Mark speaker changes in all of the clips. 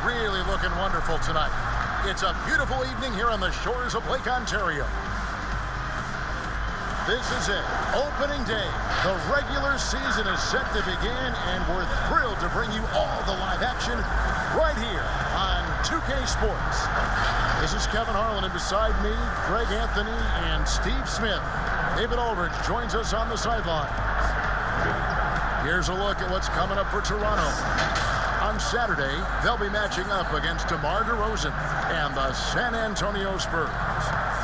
Speaker 1: really looking wonderful tonight. It's a beautiful evening here on the shores of Lake Ontario. This is it, opening day. The regular season is set to begin, and we're thrilled to bring you all the live action right here on 2K Sports. This is Kevin Harlan, and beside me, Greg Anthony and Steve Smith. David Aldridge joins us on the sideline. Here's a look at what's coming up for Toronto. On Saturday, they'll be matching up against DeMar DeRozan and the San Antonio Spurs.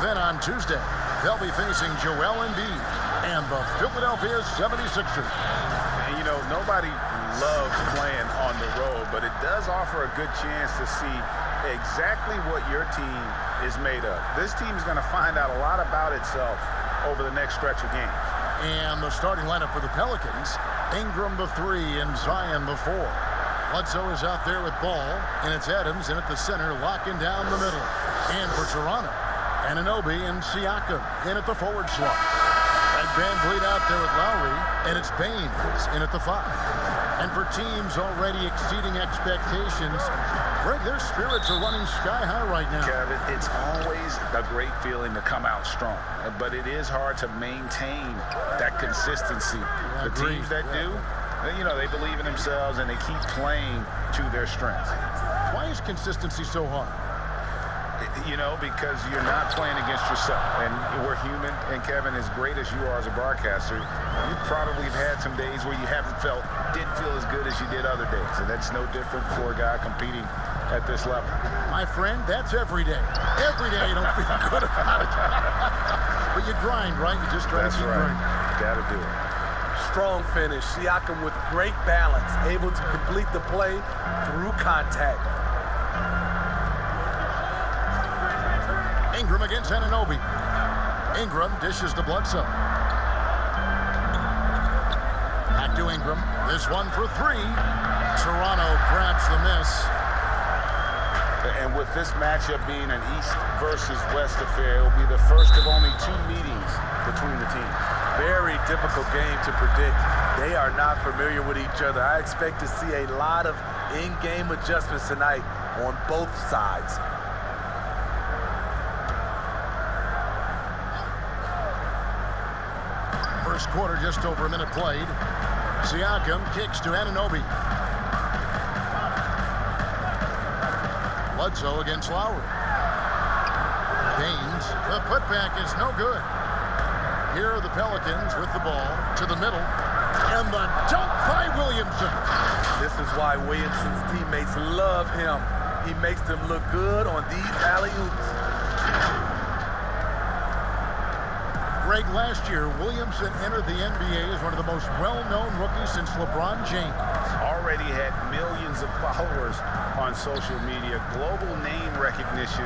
Speaker 1: Then on Tuesday, they'll be facing Joel Embiid and the Philadelphia 76ers.
Speaker 2: And, you know, nobody loves playing on the road, but it does offer a good chance to see exactly what your team is made of. This team is going to find out a lot about itself over the next stretch of games.
Speaker 1: And the starting lineup for the Pelicans, Ingram the 3 and Zion the 4. Bledsoe is out there with ball, and it's Adams in at the center, locking down the middle. And for Toronto, Anunoby and Siakam in at the forward slot. And Van Vliet out there with Lowry, and it's Baines in at the 5. And for teams already exceeding expectations, Greg, their spirits are running sky high right now.
Speaker 2: Kevin, it's always a great feeling to come out strong, but it is hard to maintain that consistency. The teams that do, you know, they believe in themselves and they keep playing to their strengths.
Speaker 1: Why is consistency so hard?
Speaker 2: You know, because you're not playing against yourself. And we're human. And Kevin, as great as you are as a broadcaster, you probably have had some days where you didn't feel as good as you did other days. And that's no different for a guy competing at this level.
Speaker 1: My friend, that's every day. Every day you don't feel good about it. But you grind, right? You just try to keep grinding.
Speaker 2: Got to do it.
Speaker 3: Strong finish. Siakam with great balance, able to complete the play through contact.
Speaker 1: Ingram against Anunoby. Ingram dishes to Bledsoe. Back to Ingram. This one for 3. Toronto grabs the miss.
Speaker 2: And with this matchup being an East versus West affair, it will be the first of only 2 meetings between the teams.
Speaker 3: Very difficult game to predict. They are not familiar with each other. I expect to see a lot of in-game adjustments tonight on both sides.
Speaker 1: First quarter, just over a minute played. Siakam kicks to Anunoby. Bledsoe against Lowry. Baines, the putback is no good. Here are the Pelicans with the ball to the middle. And the dunk by Williamson.
Speaker 3: This is why Williamson's teammates love him. He makes them look good on these alley-oops.
Speaker 1: Greg, last year, Williamson entered the NBA as one of the most well-known rookies since LeBron James.
Speaker 2: Already had millions of followers on social media, global name recognition.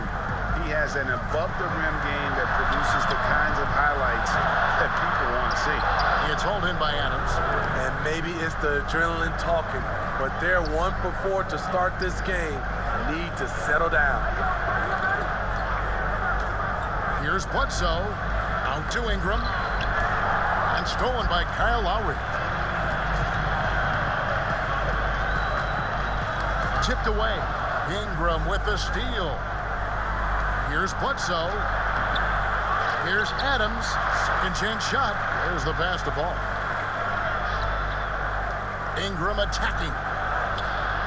Speaker 2: He has an above-the-rim game that produces the kinds of highlights that people want to see.
Speaker 1: It's hauled in by Adams.
Speaker 3: And maybe it's the adrenaline talking, but they're 1 for 4 to start this game. Need to settle down.
Speaker 1: Here's Bledsoe. Out to Ingram. And stolen by Kyle Lowry. Tipped away. Ingram with the steal. Here's Bledsoe. Here's Adams. Second chance shot. There's the pass to ball. Ingram attacking.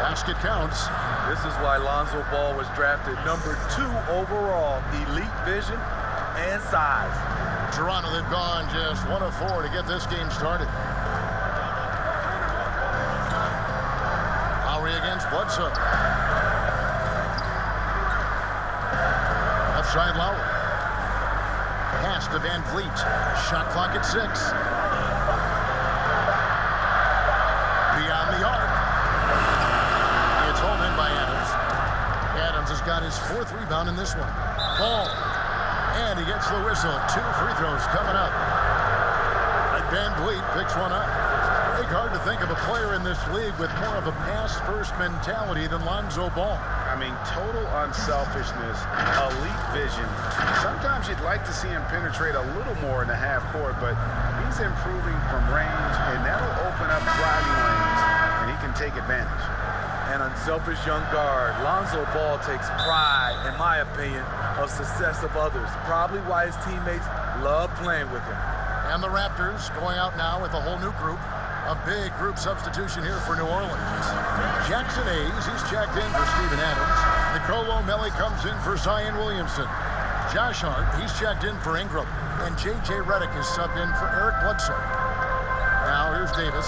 Speaker 1: Basket counts.
Speaker 3: This is why Lonzo Ball was drafted number 2 overall. Elite vision and size.
Speaker 1: Toronto, they've gone just 1 of 4 to get this game started. Lowry against Bledsoe. Left side Lowry. Pass to Van Vliet. Shot clock at 6. Beyond the arc. It's home in by Adams. Adams has got his 4th rebound in this one. Ball. And he gets the whistle. 2 free throws coming up. And Van Vliet picks one up. It's hard to think of a player in this league with more of a pass-first mentality than Lonzo Ball.
Speaker 2: I mean, total unselfishness, elite vision. Sometimes you'd like to see him penetrate a little more in the half court, but he's improving from range, and that'll open up driving lanes, and he can take advantage.
Speaker 3: An unselfish young guard. Lonzo Ball takes pride, in my opinion, of success of others. Probably why his teammates love playing with him.
Speaker 1: And the Raptors going out now with a whole new group. A big group substitution here for New Orleans. Jackson Hayes, he's checked in for Steven Adams. Nicolo Melli comes in for Zion Williamson. Josh Hart, he's checked in for Ingram. And J.J. Redick is subbed in for Eric Bledsoe. Now here's Davis.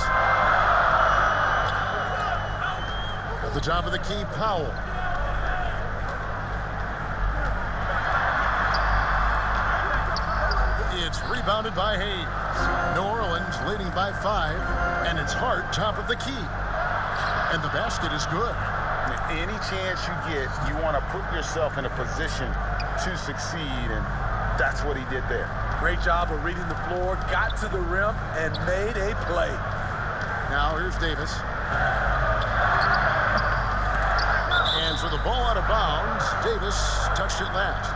Speaker 1: At the top of the key, Powell. It's rebounded by Hayes. New Orleans leading by 5, and it's Hart top of the key. And the basket is good.
Speaker 2: Any chance you get, you want to put yourself in a position to succeed, and that's what he did there.
Speaker 3: Great job of reading the floor, got to the rim, and made a play.
Speaker 1: Now here's Davis. And so the ball out of bounds. Davis touched it last.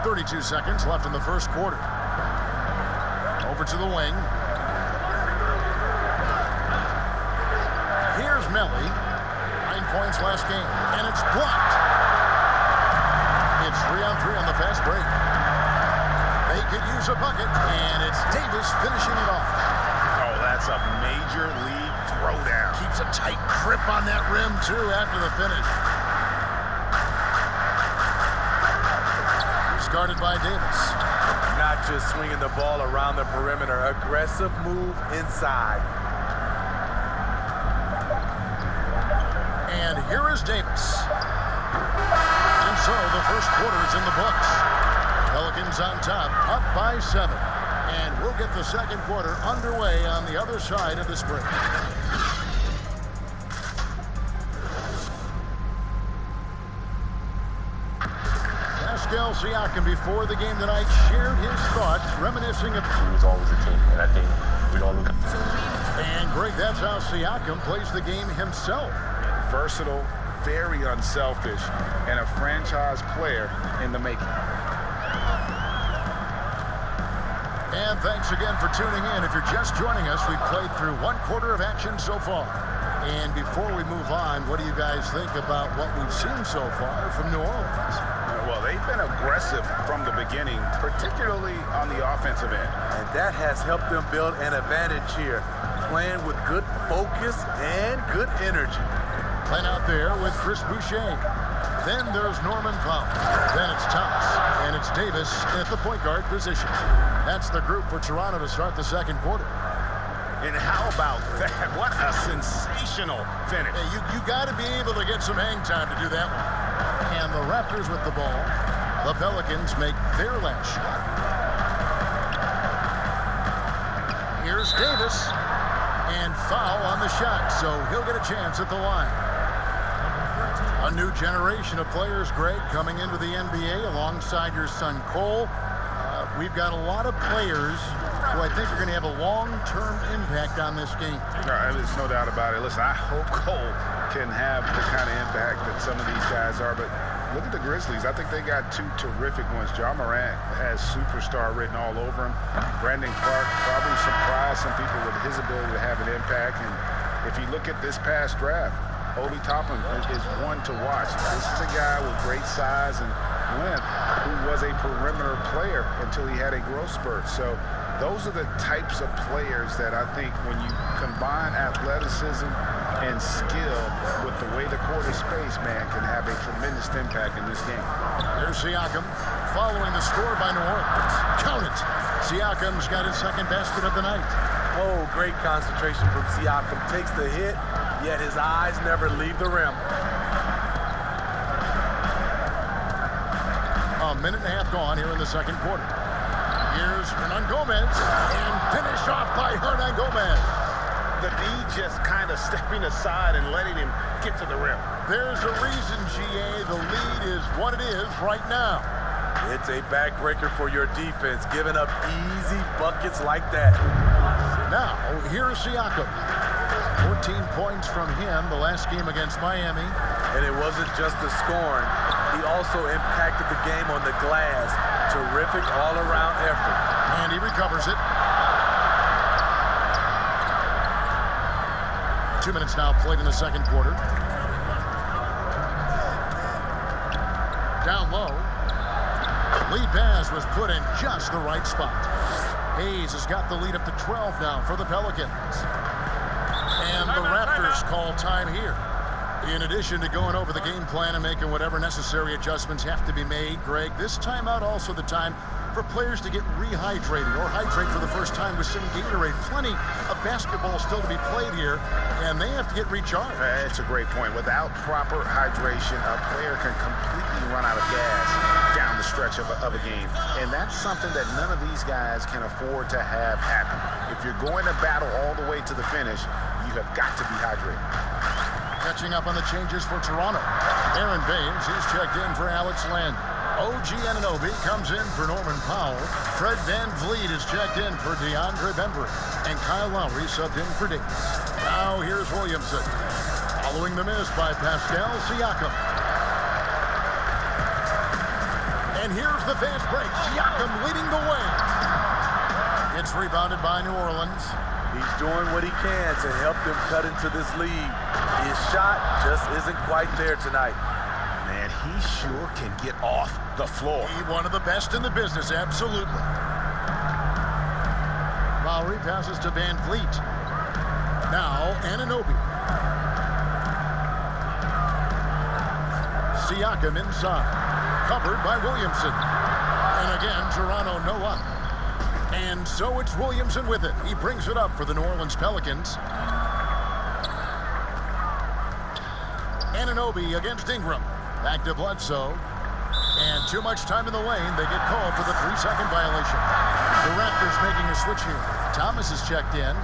Speaker 1: 32 seconds left in the first quarter. Over to the wing. Here's Melli. 9 points last game, and it's blocked. It's 3-on-3 on the fast break. They could use a bucket, and it's Davis finishing it off.
Speaker 2: Oh, that's a major league throwdown.
Speaker 1: Keeps a tight grip on that rim, too, after the finish. Guarded by Davis.
Speaker 3: Not just swinging the ball around the perimeter. Aggressive move inside.
Speaker 1: And here is Davis. And so the first quarter is in the books. Pelicans on top, up by 7. And we'll get the second quarter underway on the other side of this break. Pascal Siakam before the game tonight shared his thoughts, reminiscing of...
Speaker 4: It was always a team, and I think we all look...
Speaker 1: And Greg, that's how Siakam plays the game himself.
Speaker 2: Versatile, very unselfish, and a franchise player in the making.
Speaker 1: And thanks again for tuning in. If you're just joining us, we've played through 1 quarter of action so far. And before we move on, what do you guys think about what we've seen so far from New Orleans?
Speaker 2: Well, they've been aggressive from the beginning, particularly on the offensive end.
Speaker 3: And that has helped them build an advantage here, playing with good focus and good energy.
Speaker 1: Playing out there with Chris Boucher. Then there's Norman Powell. Then it's Thomas. And it's Davis at the point guard position. That's the group for Toronto to start the second quarter.
Speaker 2: And how about that? What a sensational finish.
Speaker 1: Hey, you got to be able to get some hang time to do that one. And the Raptors with the ball. The Pelicans make their last shot. Here's Davis. And foul on the shot, so he'll get a chance at the line. A new generation of players, Greg, coming into the NBA alongside your son Cole. We've got a lot of players who I think are going to have a long-term impact on this game.
Speaker 2: There's no doubt about it. Listen, I hope Cole can have the kind of impact that some of these guys are, but look at the Grizzlies. I think they got 2 terrific ones. Ja Morant has superstar written all over him. Brandon Clark probably surprised some people with his ability to have an impact. And if you look at this past draft, Obi Toppin is one to watch. This is a guy with great size and length who was a perimeter player until he had a growth spurt. So those are the types of players that I think when you combine athleticism and skill with the way the court is spaced, man, can have a tremendous impact in this game.
Speaker 1: There's Siakam following the score by New Orleans. Count it. Siakam's got his second basket of the night.
Speaker 3: Oh, great concentration from Siakam. Takes the hit, yet his eyes never leave the rim.
Speaker 1: A minute and a half gone here in the second quarter. Here's Hernan Gomez, and finish off by Hernan Gomez.
Speaker 2: The D just kind of stepping aside and letting him get to the rim.
Speaker 1: There's a reason, GA, the lead is what it is right now.
Speaker 3: It's a backbreaker for your defense, giving up easy buckets like that.
Speaker 1: Now, here's Siakam. 14 points from him the last game against Miami.
Speaker 3: And it wasn't just the scoring. he also impacted the game on the glass. Terrific all-around effort.
Speaker 1: And he recovers it. 2 minutes now played in the second quarter. Down low. Lead pass was put in just the right spot. Hayes has got the lead up to 12 now for the Pelicans. And the Raptors call time here. In addition to going over the game plan and making whatever necessary adjustments have to be made, Greg, this timeout also the time for players to get rehydrated or hydrate for the first time with some Gatorade. Plenty of basketball still to be played here, and they have to get recharged.
Speaker 2: That's a great point. Without proper hydration, a player can completely run out of gas down the stretch of a game. And that's something that none of these guys can afford to have happen. If you're going to battle all the way to the finish, you have got to be hydrated.
Speaker 1: Catching up on the changes for Toronto. Aaron Baines, he's checked in for Alex Len. OG Anunoby comes in for Norman Powell. Fred VanVleet is checked in for DeAndre Bembry. And Kyle Lowry subbed in for Davis. Now here's Williamson. Following the miss by Pascal Siakam. And here's the fast break. Siakam leading the way. It's rebounded by New Orleans.
Speaker 3: He's doing what he can to help them cut into this lead. His shot just isn't quite there tonight.
Speaker 2: Man, he sure can get off the floor.
Speaker 1: He's one of the best in the business, absolutely. Lowry passes to VanVleet. Now, Anunoby. Siakam inside. Covered by Williamson. And again, Toronto no up. And so it's Williamson with it. He brings it up for the New Orleans Pelicans. Anunoby against Ingram. Back to Bledsoe. And too much time in the lane. They get called for the 3-second violation. The Raptors making a switch here. Thomas is checked in.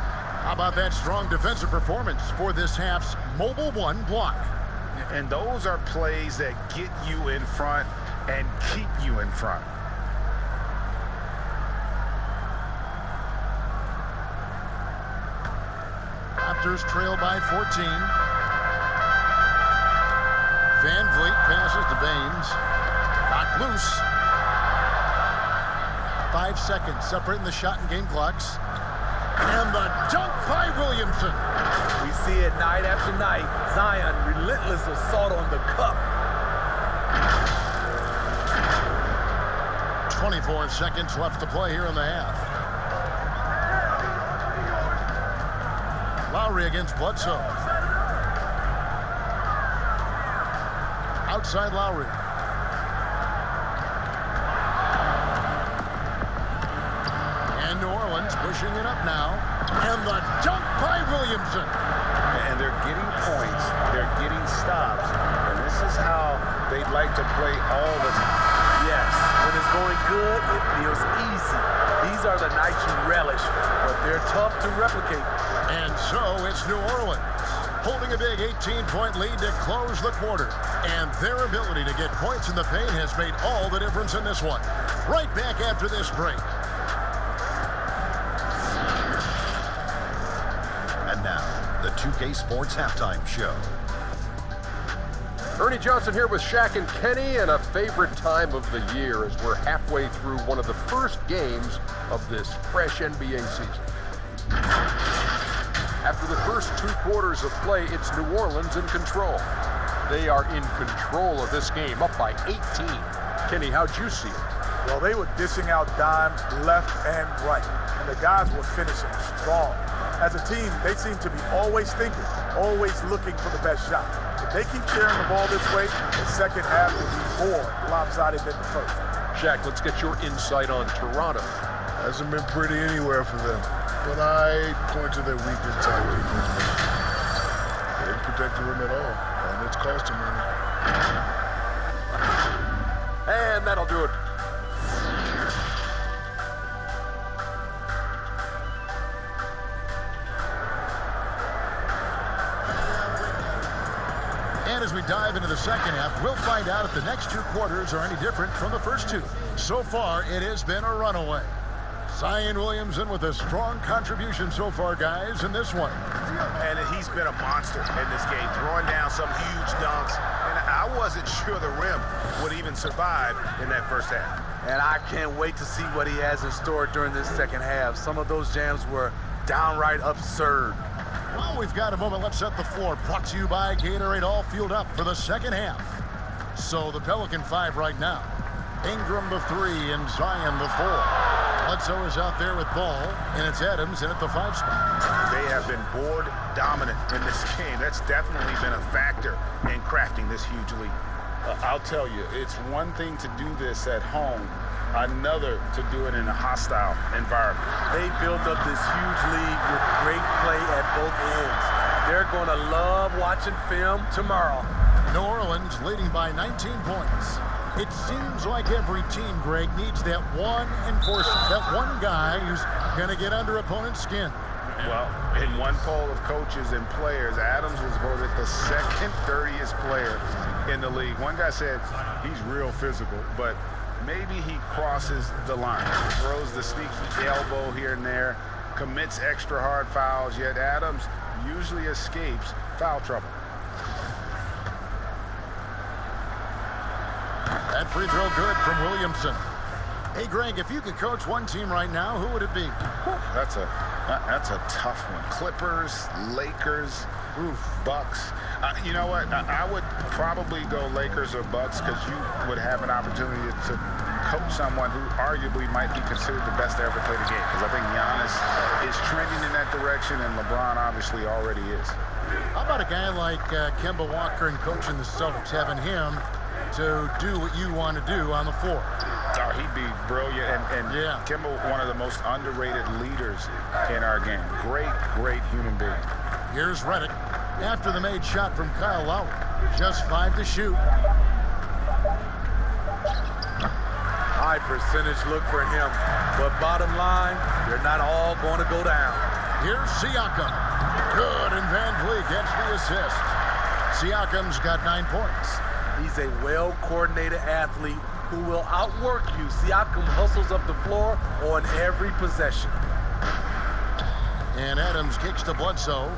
Speaker 1: How about that strong defensive performance for this half's mobile one block?
Speaker 2: And those are plays that get you in front and keep you in front.
Speaker 1: Raptors trail by 14. VanVleet passes to Baines. Knocked loose. 5 seconds separating the shot and game clocks. And the dunk by Williamson.
Speaker 3: We see it night after night. Zion, relentless assault on the cup.
Speaker 1: 24 seconds left to play here in the half. Lowry against Bledsoe. Outside Lowry. And New Orleans pushing it up now. And the dunk by Williamson.
Speaker 2: And they're getting points. They're getting stops. And this is how they'd like to play all the time.
Speaker 3: Yes, when it's going good, it feels easy. These are the nights you relish, but they're tough to replicate.
Speaker 1: And so it's New Orleans holding a big 18-point lead to close the quarter. And their ability to get points in the paint has made all the difference in this one. Right back after this break.
Speaker 5: And now, the 2K Sports Halftime Show.
Speaker 6: Ernie Johnson here with Shaq and Kenny, and a favorite time of the year as we're halfway through one of the first games of this fresh NBA season. After the first 2 quarters of play, it's New Orleans in control. They are in control of this game, up by 18. Kenny, how'd you see it?
Speaker 7: Well, they were dishing out dimes left and right, and the guys were finishing strong. As a team, they seem to be always thinking, always looking for the best shot. If they keep sharing the ball this way, the second half will be more lopsided than the first.
Speaker 6: Shaq, let's get your insight on Toronto.
Speaker 8: Hasn't been pretty anywhere for them. But I point to their weak inside defense. They didn't protect the rim at all, and it's cost them money.
Speaker 6: And that'll do it.
Speaker 1: And as we dive into the second half, we'll find out if the next 2 quarters are any different from the first 2. So far, it has been a runaway. Zion Williamson with a strong contribution so far, guys, in this one.
Speaker 2: And he's been a monster in this game, throwing down some huge dunks. And I wasn't sure the rim would even survive in that first half.
Speaker 3: And I can't wait to see what he has in store during this second half. Some of those jams were downright absurd.
Speaker 1: Well, we've got a moment. Let's set the floor. Brought to you by Gatorade, all fueled up for the second half. So the Pelican 5 right now. Ingram the 3 and Zion the 4. Bledsoe is out there with ball, and it's Adams in at the 5 spot.
Speaker 2: They have been board dominant in this game. That's definitely been a factor in crafting this huge lead. I'll tell you, it's one thing to do this at home, another to do it in a hostile environment.
Speaker 3: They built up this huge lead with great play at both ends. They're going to love watching film tomorrow.
Speaker 1: New Orleans leading by 19 points. It seems like every team, Greg, needs that one enforcer, that one guy who's going to get under opponent's skin.
Speaker 2: Well, in one poll of coaches and players, Adams was voted the second dirtiest player in the league. One guy said he's real physical, but maybe he crosses the line, throws the sneaky elbow here and there, commits extra hard fouls, yet Adams usually escapes foul trouble.
Speaker 1: That free throw good from Williamson. Hey, Greg, if you could coach one team right now, who would it be?
Speaker 2: That's a tough one. Clippers, Lakers, Bucks. You know what? I would probably go Lakers or Bucks because you would have an opportunity to coach someone who arguably might be considered the best to ever play the game. Because I think Giannis is trending in that direction, and LeBron obviously already is.
Speaker 1: How about a guy like Kemba Walker and coaching the Celtics, having him to do what you want to do on the floor?
Speaker 2: Oh, he'd be brilliant, and
Speaker 1: yeah.
Speaker 2: Kemba, one of the most underrated leaders in our game. Great human being.
Speaker 1: Here's Redick after the made shot from Kyle Lowry. Just 5 to shoot.
Speaker 3: High percentage look for him, but bottom line, they're not all going to go down.
Speaker 1: Here's Siakam. Good, and Van Vliet gets the assist. Siakam's got 9 points.
Speaker 3: He's a well-coordinated athlete who will outwork you. Siakam hustles up the floor on every possession.
Speaker 1: And Adams kicks to Bledsoe.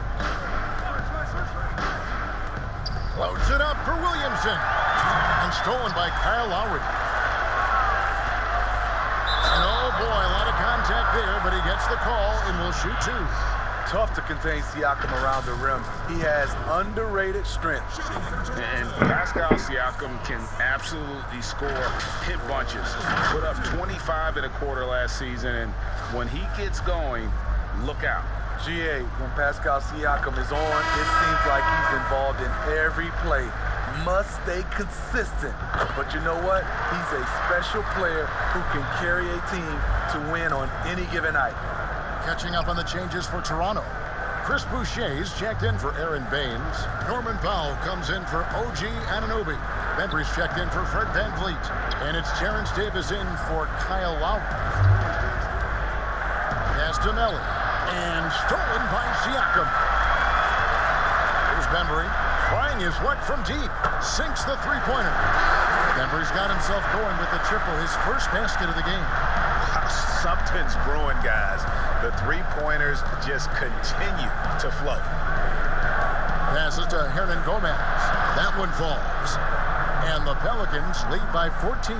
Speaker 1: Loads it up for Williamson. And stolen by Kyle Lowry. And oh boy, a lot of contact there, but he gets the call and will shoot 2.
Speaker 3: Tough to contain Siakam around the rim. He has underrated strength.
Speaker 2: And Pascal Siakam can absolutely score hit bunches. Put up 25 in a quarter last season, and when he gets going, look out.
Speaker 3: GA, when Pascal Siakam is on, it seems like he's involved in every play. Must stay consistent. But you know what? He's a special player who can carry a team to win on any given night.
Speaker 1: Catching up on the changes for Toronto. Chris Boucher's checked in for Aaron Baines. Norman Powell comes in for OG Anunoby. Bembry's checked in for Fred VanVleet. And it's Terrence Davis in for Kyle Lowry. Pass to Melly. And stolen by Siakam. Here's Bembry. Trying his luck from deep. Sinks the three-pointer. Bembry's got himself going with the triple, his first basket of the game.
Speaker 2: Something's brewing, guys. The three-pointers just continue to flow.
Speaker 1: Passes to Hernan Gomez. That one falls. And the Pelicans lead by 14.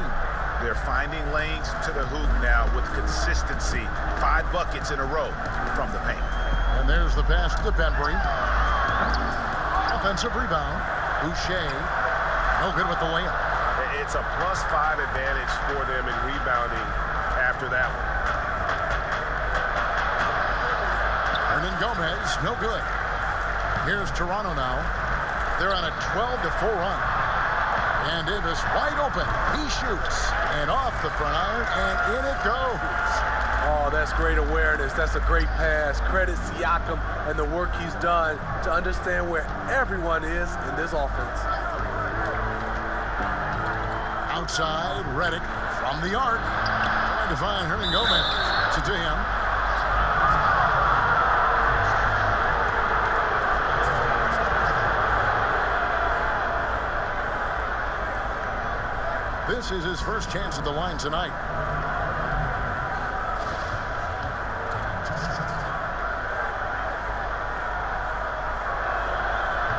Speaker 2: They're finding lanes to the hoop now with consistency. 5 buckets in a row from the paint.
Speaker 1: And there's the pass to Bembry. Offensive rebound. Boucher. No good with the layup.
Speaker 2: It's a +5 advantage for them in rebounding after that one.
Speaker 1: Hernan Gomez, no good. Here's Toronto now. They're on a 12-4 run. And Davis wide open. He shoots. And off the front iron, and in it goes.
Speaker 3: Oh, that's great awareness. That's a great pass. Credit Siakam and the work he's done to understand where everyone is in this offense.
Speaker 1: Outside, Redick from the arc. Trying to find Hernan Gomez. To him. This is his first chance at the line tonight.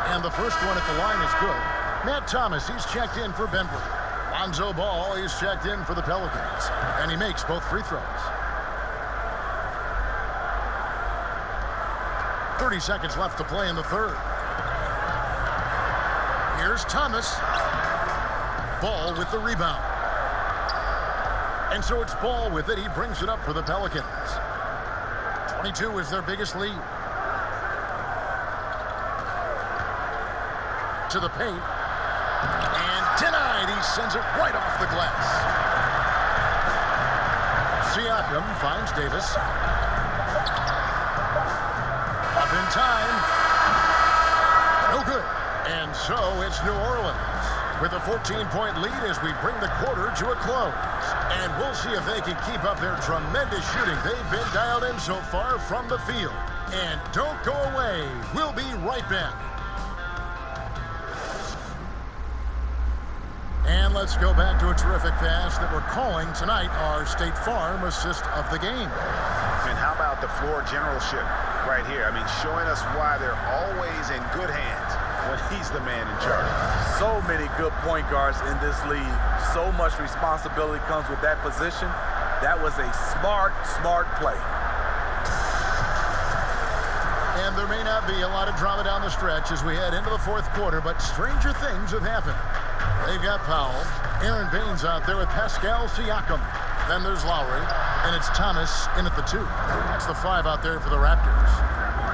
Speaker 1: And the first one at the line is good. Matt Thomas, he's checked in for Bembry. Lonzo Ball is checked in for the Pelicans, and he makes both free throws. 30 seconds left to play in the third. Here's Thomas. Ball with the rebound. And so it's Ball with it. He brings it up for the Pelicans. 22 is their biggest lead. To the paint. And denied. He sends it right off the glass. Siakam finds Davis. Up in time. No good. And so it's New Orleans with a 14-point lead as we bring the quarter to a close. And we'll see if they can keep up their tremendous shooting. They've been dialed in so far from the field. And don't go away. We'll be right back. And let's go back to a terrific pass that we're calling tonight our State Farm assist of the game.
Speaker 2: And how about the floor generalship right here? I mean, showing us why they're always in good hands when he's the man in charge.
Speaker 3: So many good point guards in this league. So much responsibility comes with that position. That was a smart play.
Speaker 1: And there may not be a lot of drama down the stretch as we head into the fourth quarter, but stranger things have happened. They've got Powell. Aaron Baines out there with Pascal Siakam. Then there's Lowry, and it's Thomas in at the 2. That's the 5 out there for the Raptors.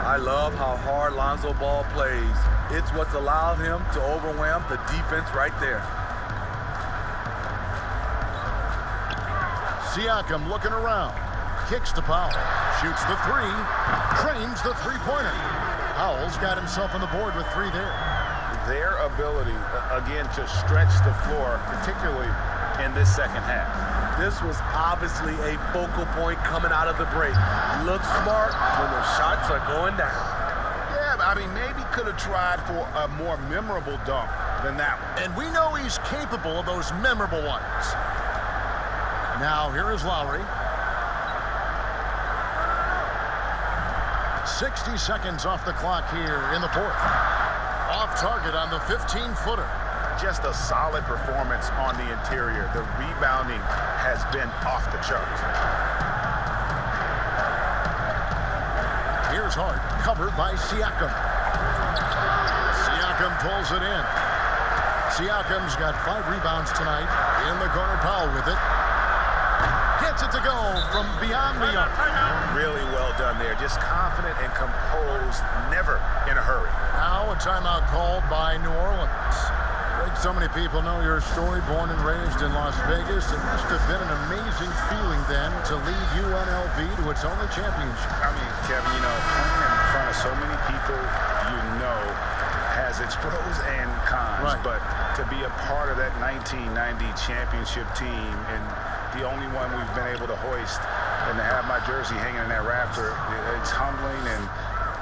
Speaker 3: I love how hard Lonzo Ball plays. It's what's allowed him to overwhelm the defense right there.
Speaker 1: Siakam looking around. Kicks to Powell. Shoots the 3. Trains the three-pointer. Powell's got himself on the board with 3 there.
Speaker 2: Their ability, again, to stretch the floor, particularly in this second half.
Speaker 3: This was obviously a focal point coming out of the break. Looks smart when the shots are going down.
Speaker 2: Yeah, I mean, maybe could have tried for a more memorable dunk than that one.
Speaker 1: And we know he's capable of those memorable ones. Now, here is Lowry. 60 seconds off the clock here in the fourth. Off target on the 15-footer.
Speaker 2: Just a solid performance on the interior. The rebounding has been off the charts.
Speaker 1: Here's Hart, covered by Siakam. Siakam pulls it in. Siakam's got 5 rebounds tonight. In the corner, Powell with it. Gets it to go from beyond the arc.
Speaker 2: Really well done there. Just confident and composed, never in a hurry.
Speaker 1: Now a timeout called by New Orleans. Like so many people know your story, born and raised in Las Vegas. It must have been an amazing feeling then to lead UNLV to its only championship.
Speaker 2: I mean, Kevin, you know, playing in front of so many people you know has its pros and cons.
Speaker 1: Right.
Speaker 2: But to be a part of that 1990 championship team and the only one we've been able to hoist and to have my jersey hanging in that Raptor, it's humbling, and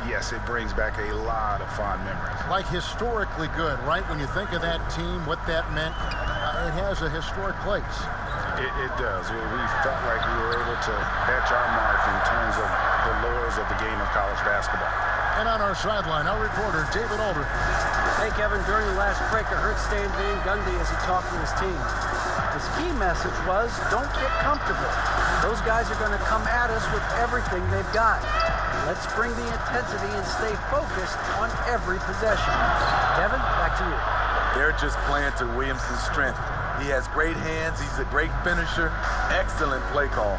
Speaker 2: yes, it brings back a lot of fond memories.
Speaker 1: Like historically good, right? When you think of that team, what that meant, it has a historic place.
Speaker 2: It does. We felt like we were able to etch our mark in terms of the lures of the game of college basketball.
Speaker 1: And on our sideline, our reporter, David Aldridge.
Speaker 9: Hey, Kevin, during the last break, I heard Stan Van Gundy as he talked to his team. His key message was, don't get comfortable. Those guys are going to come at us with everything they've got. Let's bring the intensity and stay focused on every possession. Kevin, back to you.
Speaker 3: They're just playing to Williamson's strength. He has great hands. He's a great finisher. Excellent play call.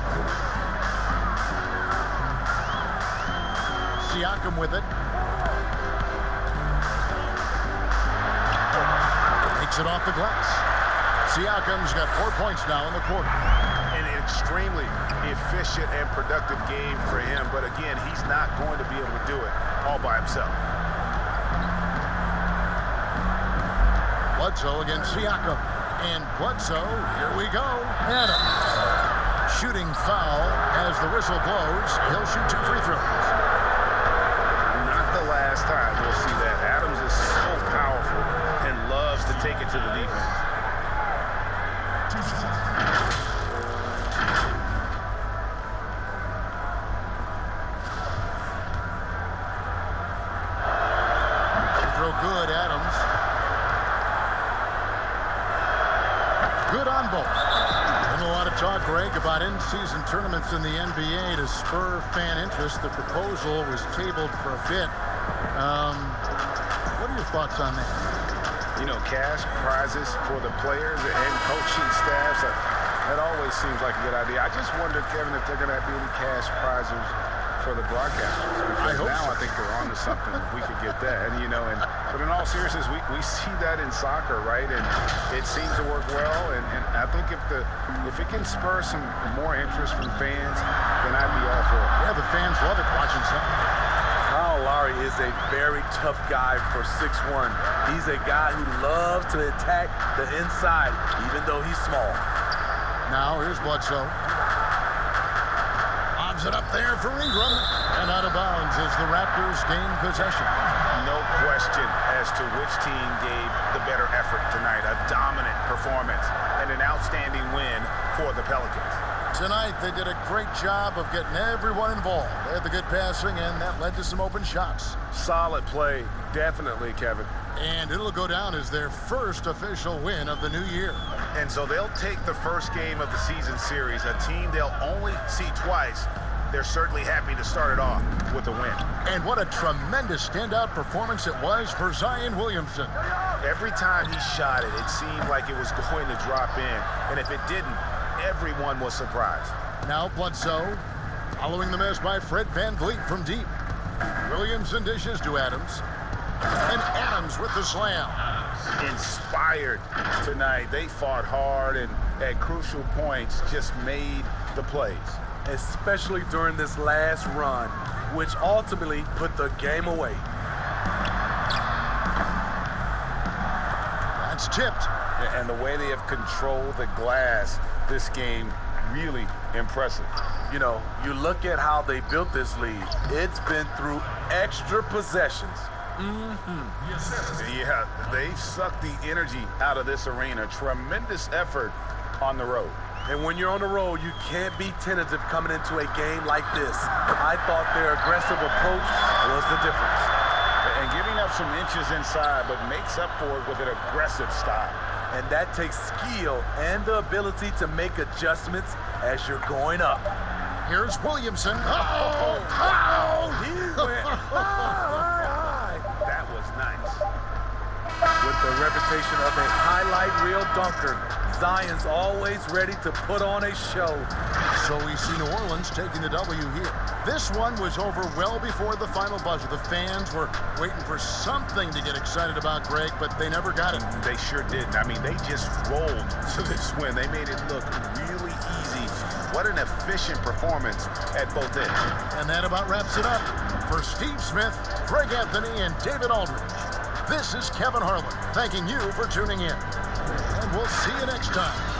Speaker 1: Siakam with it. Takes it off the glass. Siakam's got 4 points now in the quarter.
Speaker 2: An extremely efficient and productive game for him. But again, he's not going to be able to do it all by himself.
Speaker 1: Bledsoe against Siakam. And Bledsoe, here we go. Adams. Shooting foul as the whistle blows. He'll shoot 2 free throws.
Speaker 2: Not the last time we'll see that. Adams is so powerful and loves to take it to the defense.
Speaker 1: Throw good, Adams. good on both. Been a lot of talk, Greg, about in-season tournaments in the NBA to spur fan interest. The proposal was tabled for a bit. What are your thoughts on that?
Speaker 2: You know, cash prizes for the players and coaching staffs, that always seems like a good idea. I just wonder, Kevin, if they're going to be any cash prizes for the broadcasters.
Speaker 1: I hope
Speaker 2: now
Speaker 1: so.
Speaker 2: I think they're on to something if we could get that. And, but in all seriousness, we see that in soccer, right? And it seems to work well. And I think if it can spur some more interest from fans, then I'd be all for it.
Speaker 1: Yeah, the fans love it watching something.
Speaker 3: Kyle Lowry is a very tough guy for 6'1". He's a guy who loves to attack the inside, even though he's small.
Speaker 1: Now, here's Bledsoe. Lobs it up there for Ingram. And out of bounds as the Raptors gain possession.
Speaker 2: No question as to which team gave the better effort tonight. A dominant performance and an outstanding win for the Pelicans.
Speaker 1: Tonight, they did a great job of getting everyone involved. They had the good passing, and that led to some open shots.
Speaker 6: Solid play, definitely, Kevin.
Speaker 1: And it'll go down as their first official win of the new year.
Speaker 2: And so they'll take the first game of the season series, a team they'll only see twice. They're certainly happy to start it off with a win.
Speaker 1: And what a tremendous standout performance it was for Zion Williamson.
Speaker 2: Every time he shot it, it seemed like it was going to drop in. And if it didn't, everyone was surprised.
Speaker 1: Now Bledsoe, following the miss by Fred VanVleet from deep. Williamson dishes to Adams. And Adams with the slam.
Speaker 2: Inspired tonight. They fought hard and at crucial points just made the plays.
Speaker 3: Especially during this last run, which ultimately put the game away.
Speaker 1: That's tipped.
Speaker 2: And the way they have controlled the glass this game, really impressive.
Speaker 3: You look at how they built this lead. It's been through extra possessions.
Speaker 2: Yeah, they've sucked the energy out of this arena. Tremendous effort on the road.
Speaker 3: And when you're on the road, you can't be tentative coming into a game like this. I thought their aggressive approach was the difference.
Speaker 2: And giving up some inches inside, but makes up for it with an aggressive style.
Speaker 3: And that takes skill and the ability to make adjustments as you're going up.
Speaker 1: Here's Williamson.
Speaker 3: He went high.
Speaker 2: That was nice.
Speaker 3: With the reputation of a highlight reel dunker, Zion's always ready to put on a show.
Speaker 1: So we see New Orleans taking the W here. This one was over well before the final buzzer. The fans were waiting for something to get excited about, Greg, but they never got it.
Speaker 2: They sure didn't. I mean, they just rolled to this win. They made it look really easy. What an efficient performance at both ends.
Speaker 1: And that about wraps it up. For Steve Smith, Greg Anthony, and David Aldridge, this is Kevin Harlan thanking you for tuning in. And we'll see you next time.